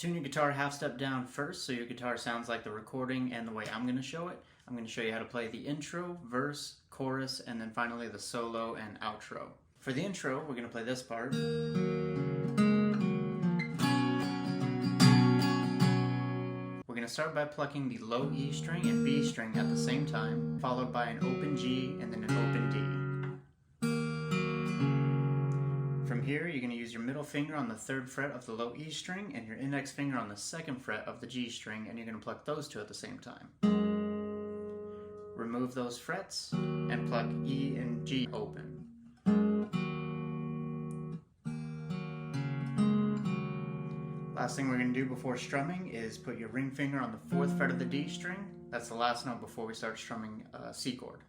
Tune your guitar half step down first so your guitar sounds like the recording and the way I'm going to show it. I'm going to show you how to play the intro, verse, chorus, and then finally the solo and outro. For the intro, we're going to play this part. We're going to start by plucking the low E string and B string at the same time, followed by an open G and then an open D. From here, you're going to use your middle finger on the 3rd fret of the low E string and your index finger on the 2nd fret of the G string, and you're going to pluck those two at the same time. Remove those frets and pluck E and G open. Last thing we're going to do before strumming is put your ring finger on the 4th fret of the D string. That's the last note before we start strumming a C chord.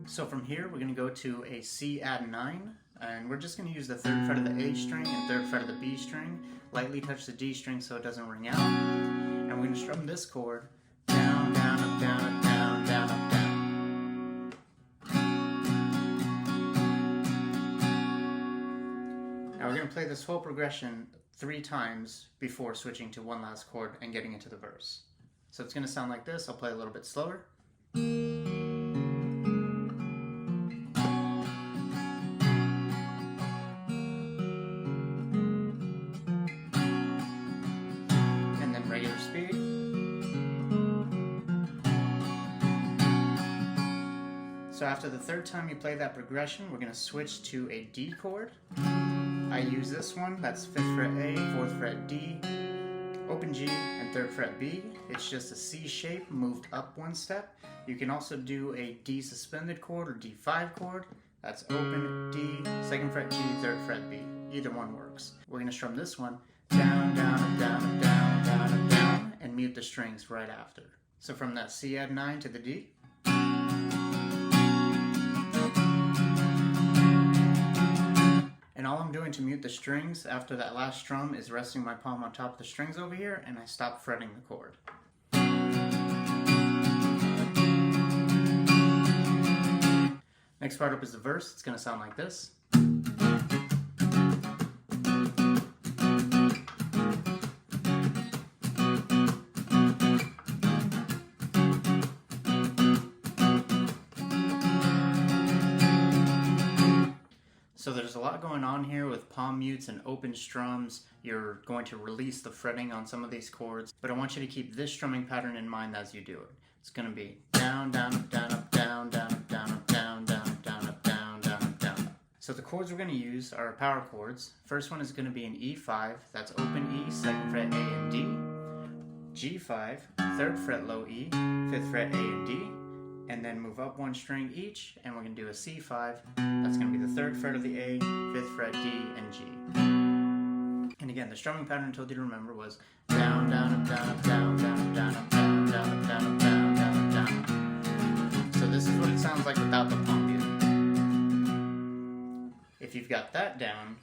So from here, we're going to go to a C add 9, and we're just going to use the 3rd fret of the A string and 3rd fret of the B string, lightly touch the D string so it doesn't ring out, and we're going to strum this chord down, down, up, down, up, down, down, up, down. Now we're going to play this whole progression 3 times before switching to one last chord and getting into the verse. So it's going to sound like this. I'll play a little bit slower. Regular speed. So after the 3rd time you play that progression, we're going to switch to a D chord. I use this one, that's 5th fret A, 4th fret D, open G, and 3rd fret B. It's just a C shape moved up 1 step. You can also do a D suspended chord or D5 chord. That's open D, 2nd fret G, 3rd fret B. Either one works. We're going to strum this one down, down, up, down, up, down, down, up, down, and mute the strings right after. So from that C add 9 to the D. And all I'm doing to mute the strings after that last strum is resting my palm on top of the strings over here, and I stop fretting the chord. Next part up is the verse. It's going to sound like this. So there's a lot going on here with palm mutes and open strums. You're going to release the fretting on some of these chords, but I want you to keep this strumming pattern in mind as you do it. It's going to be down, down, up, down, up, down, down, up, down, up, down, down, up, down, up, down, down, up, down. So the chords we're going to use are power chords. First one is going to be an E5, that's open E, 2nd fret A and D, G5, 3rd fret low E, 5th fret A and D, and then move up 1 string each, and we're going to do a C5. That's going to be the 3rd fret of the A, 5th fret D, and G. And again, the strumming pattern I told you to remember was down, down, up, down, up, down, down, up, down, up, down, down, up, down, up, down, down, up, down. So this is what it sounds like without the palm muting. If you've got that down,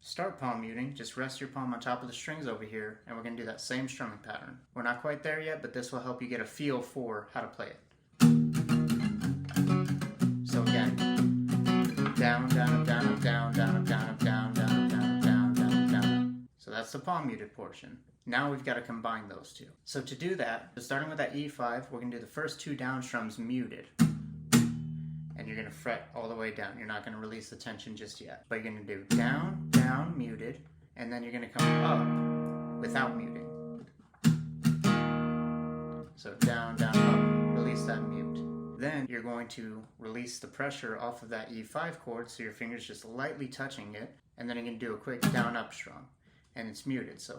start palm muting. Just rest your palm on top of the strings over here, and we're going to do that same strumming pattern. We're not quite there yet, but this will help you get a feel for how to play it. So again, down, down, up, down, up, down, down, up, down, up, down, down, up, down, up, down, down, up, down. So that's the palm muted portion. Now we've got to combine those two. So to do that, starting with that E5, we're going to do the first 2 down strums muted. And you're going to fret all the way down. You're not going to release the tension just yet. But you're going to do down, down, muted, and then you're going to come up without muting. So down, down, up, release that mute. Then you're going to release the pressure off of that E5 chord, so your finger's just lightly touching it, and then you're going to do a quick down-up strum, and it's muted, so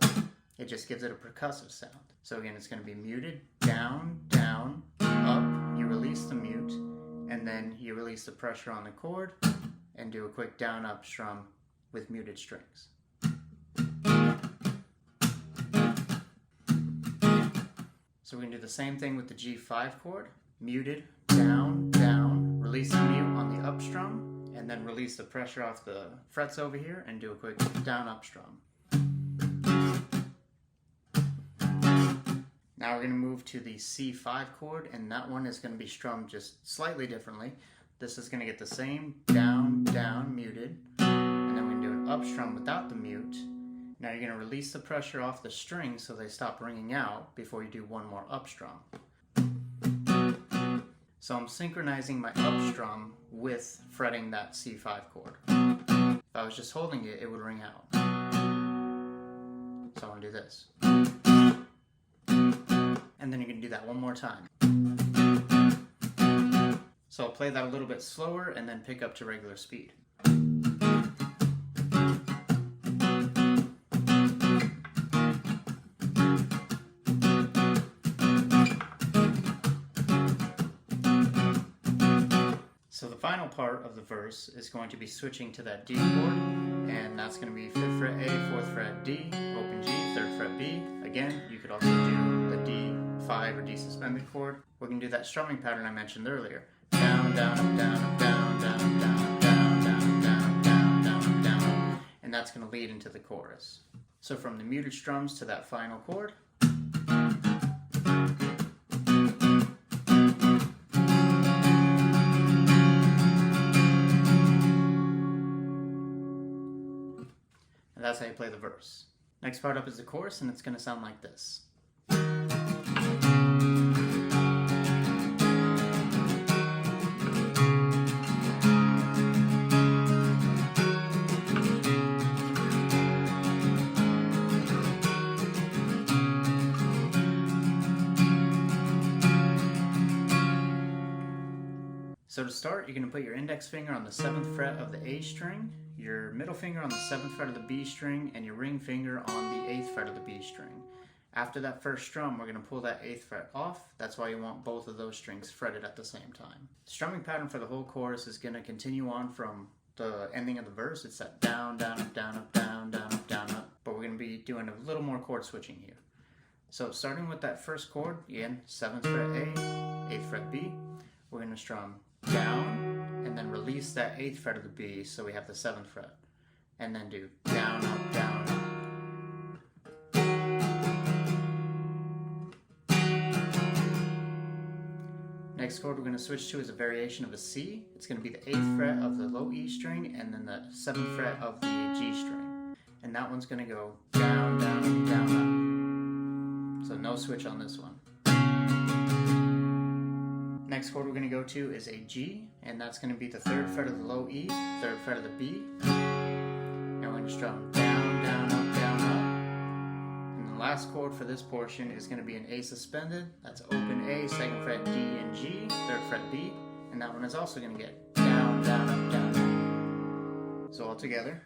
it just gives it a percussive sound. So again, it's going to be muted, down, down, up, you release the mute, and then you release the pressure on the chord, and do a quick down-up strum with muted strings. So we're going to do the same thing with the G5 chord, muted, down, down, release the mute on the up strum, and then release the pressure off the frets over here and do a quick down up strum. Now we're going to move to the C5 chord, and that one is going to be strummed just slightly differently. This is going to get the same down, down, muted, and then we're going to do an up strum without the mute. Now you're going to release the pressure off the strings so they stop ringing out before you do one more up strum. So I'm synchronizing my up strum with fretting that C5 chord. If I was just holding it, it would ring out. So I want to do this. And then you're going to do that one more time. So I'll play that a little bit slower and then pick up to regular speed. So the final part of the verse is going to be switching to that D chord, and that's going to be 5th fret A, 4th fret D, open G, 3rd fret B. Again, you could also do the D5 or D suspended chord. We're going to do that strumming pattern I mentioned earlier. Down, down, up, down, up, down, down, up, down, up, down, down, down, down, down, up, down, and that's going to lead into the chorus. So from the muted strums to that final chord. And that's how you play the verse. Next part up is the chorus, and it's going to sound like this. So to start, you're going to put your index finger on the 7th fret of the A string, your middle finger on the 7th fret of the B string, and your ring finger on the 8th fret of the B string. After that first strum, we're going to pull that 8th fret off. That's why you want both of those strings fretted at the same time. The strumming pattern for the whole chorus is going to continue on from the ending of the verse. It's that down, down, up, down, up, down, down, up, down, up. But we're going to be doing a little more chord switching here. So starting with that first chord, again, 7th fret A, 8th fret B, we're going to strum down, and then release that 8th fret of the B, so we have the 7th fret, and then do down, up, down, up. Next chord we're going to switch to is a variation of a C. It's going to be the 8th fret of the low E string, and then the 7th fret of the G string. And that one's going to go down, down, up, down, up. So no switch on this one. Next chord we're going to go to is a G, and that's going to be the 3rd fret of the low E, 3rd fret of the B. And we're going to strum down, down, up, down, up. And the last chord for this portion is going to be an A suspended. That's open A, 2nd fret D and G, 3rd fret B. And that one is also going to get down, down, up, down, up. So all together.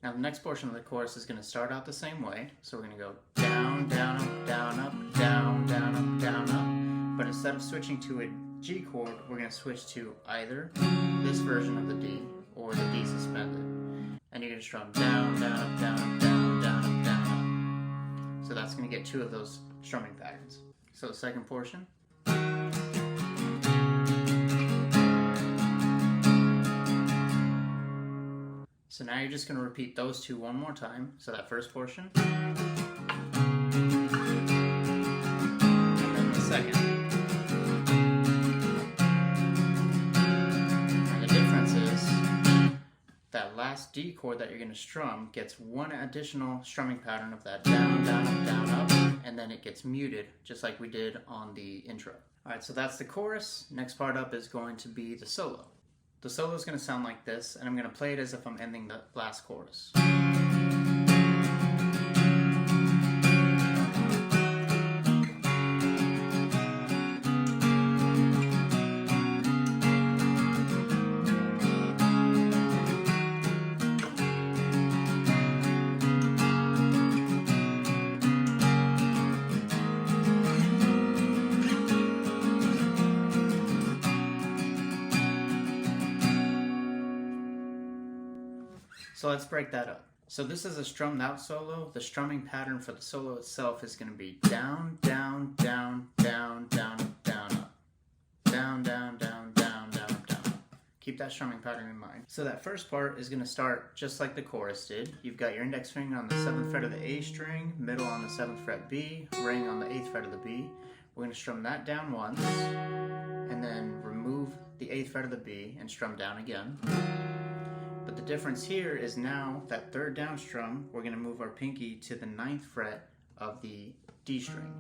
Now the next portion of the chorus is going to start out the same way. So we're going to go down, down, up, down, up, down, down, up, down, up. But instead of switching to a G chord, we're going to switch to either this version of the D or the D suspended. And you're going to strum down, down, up, down, up, down, down, up, down, up. So that's going to get 2 of those strumming patterns. So the second portion. So now you're just going to repeat those 2 one more time. So that first portion, and then the second. And the difference is that last D chord that you're going to strum gets 1 additional strumming pattern of that down, down, up, down, up, and then it gets muted, just like we did on the intro. Alright, so that's the chorus. Next part up is going to be the solo. The solo is going to sound like this, and I'm going to play it as if I'm ending the last chorus. So let's break that up. So this is a strummed out solo. The strumming pattern for the solo itself is going to be down, down, down, down, down, up, down, up. Down, down, down, down, down, up, down, up. Keep that strumming pattern in mind. So that first part is going to start just like the chorus did. You've got your index finger on the 7th fret of the A string, middle on the 7th fret B, ring on the 8th fret of the B. We're going to strum that down once. and then remove the 8th fret of the B and strum down again. But the difference here is now that 3rd down strum, we're going to move our pinky to the 9th fret of the D string.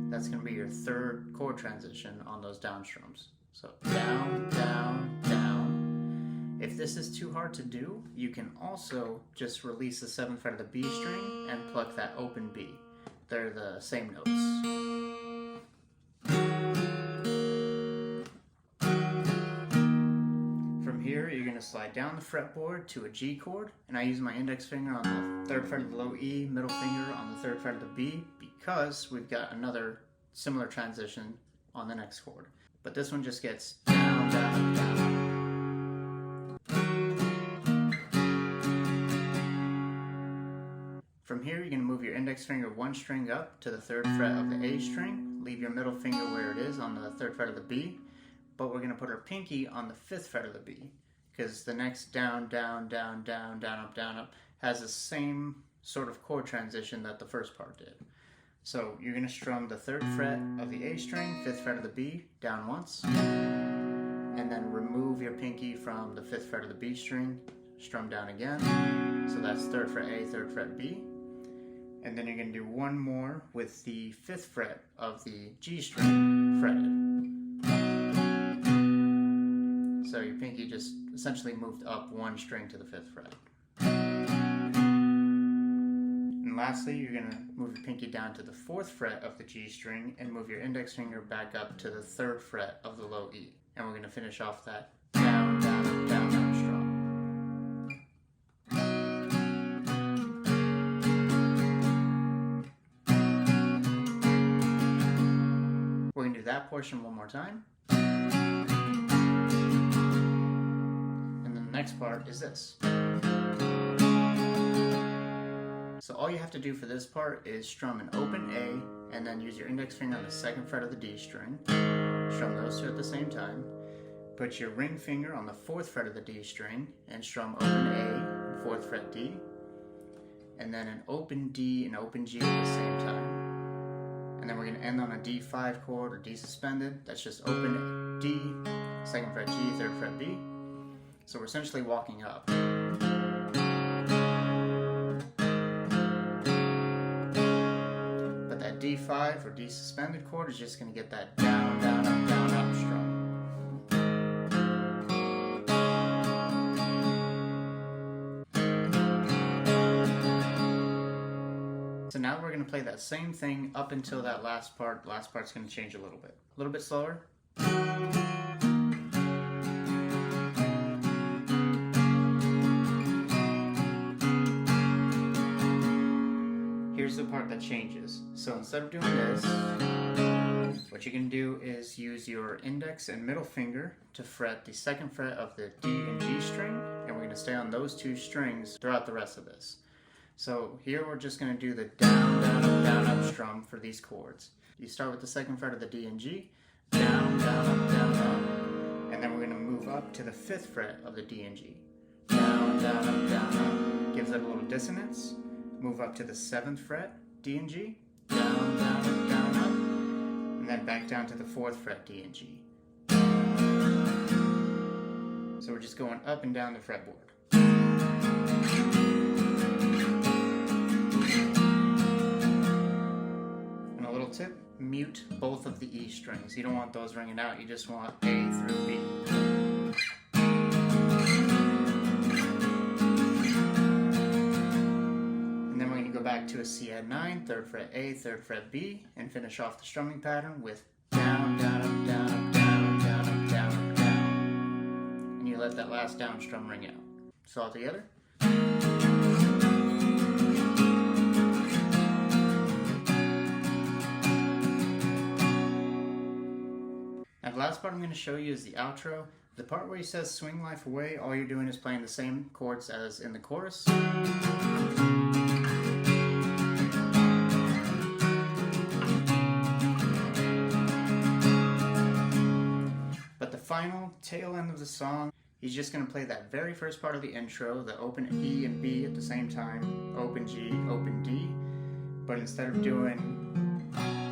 That's going to be your 3rd chord transition on those down strums. So down, down, down. If this is too hard to do, you can also just release the 7th fret of the B string and pluck that open B. They're the same notes. From here, you're going to slide down the fretboard to a G chord, and I use my index finger on the 3rd fret of the low E, middle finger on the 3rd fret of the B, because we've got another similar transition on the next chord. But this one just gets down, down, down. From here, you're going to move your index finger 1 string up to the 3rd fret of the A string, leave your middle finger where it is on the 3rd fret of the B, but we're going to put our pinky on the 5th fret of the B, because the next down, down, down, down, down up has the same sort of chord transition that the first part did. So you're going to strum the 3rd fret of the A string, 5th fret of the B, down once, and then remove your pinky from the 5th fret of the B string, strum down again. So that's 3rd fret A, 3rd fret B. And then you're going to do one more with the 5th fret of the G string fretted. So your pinky just essentially moved up 1 string to the 5th fret. And lastly, you're going to move your pinky down to the 4th fret of the G string and move your index finger back up to the 3rd fret of the low E. And we're going to finish off that down, down, up, down, down strum. We're going to do that portion one more time. And then the next part is this. So all you have to do for this part is strum an open A and then use your index finger on the 2nd fret of the D string. Strum those two at the same time. Put your ring finger on the 4th fret of the D string and strum open A and 4th fret D. And then an open D and open G at the same time. And then we're going to end on a D5 chord or D suspended. That's just open D, 2nd fret G, 3rd fret B. So we're essentially walking up. But that D5 or D suspended chord is just going to get that down, down, up strum. So now we're going to play that same thing up until that last part. The last part's going to change a little bit slower. Here's the part that changes. So instead of doing this, what you can do is use your index and middle finger to fret the 2nd fret of the D and G string, and we're going to stay on those 2 strings throughout the rest of this. So here we're just going to do the down, down, up strum for these chords. You start with the 2nd fret of the D and G, down, up, and then we're going to move up to the 5th fret of the D and G. Down, up, up. Gives it a little dissonance. Move up to the 7th fret, D and G, down, up, and then back down to the 4th fret, D and G. So we're just going up and down the fretboard. Tip, mute both of the E strings. You don't want those ringing out, you just want A through B. And then we're going to go back to a C add 9, 3rd fret A, 3rd fret B, and finish off the strumming pattern with down, down, up, down, up, down, down, up, down, up, down. And you let that last down strum ring out. So all together. The last part I'm going to show you is the outro. The part where he says swing life away, all you're doing is playing the same chords as in the chorus. But the final tail end of the song, he's just going to play that very first part of the intro, the open E and B at the same time, open G, open D. But instead of doing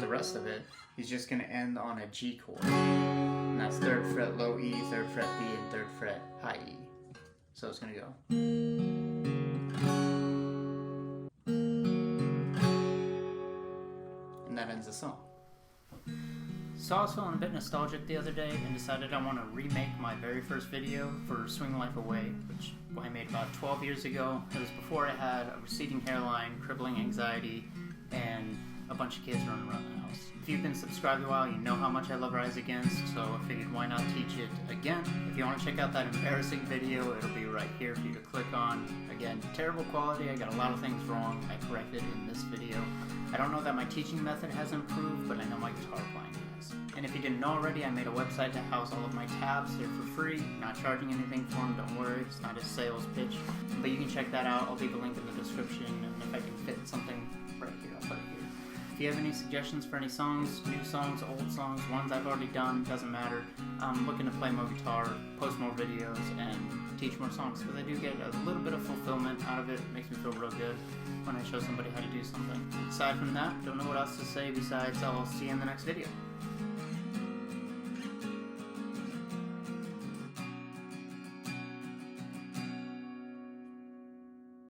the rest of it, he's just going to end on a G chord. And that's 3rd fret low E, 3rd fret B, and 3rd fret high E. So it's going to go. And that ends the song. So I was feeling a bit nostalgic the other day and decided I want to remake my very first video for Swing Life Away, which I made about 12 years ago. It was before I had a receding hairline, crippling anxiety, and a bunch of kids running around the house. If you've been subscribed a while, you know how much I love Rise Against, so I figured why not teach it again. If you want to check out that embarrassing video, it'll be right here for you to click on. Again, terrible quality, I got a lot of things wrong, I corrected in this video. I don't know that my teaching method has improved, but I know my guitar playing has. And if you didn't know already, I made a website to house all of my tabs. They're for free, not charging anything for them, don't worry, it's not a sales pitch. But you can check that out, I'll leave a link in the description, and if I can fit something right here, I'll put it here. If you have any suggestions for any songs, new songs, old songs, ones I've already done, doesn't matter. I'm looking to play more guitar, post more videos, and teach more songs, because I do get a little bit of fulfillment out of it. It makes me feel real good when I show somebody how to do something. Aside from that, don't know what else to say besides I'll see you in the next video.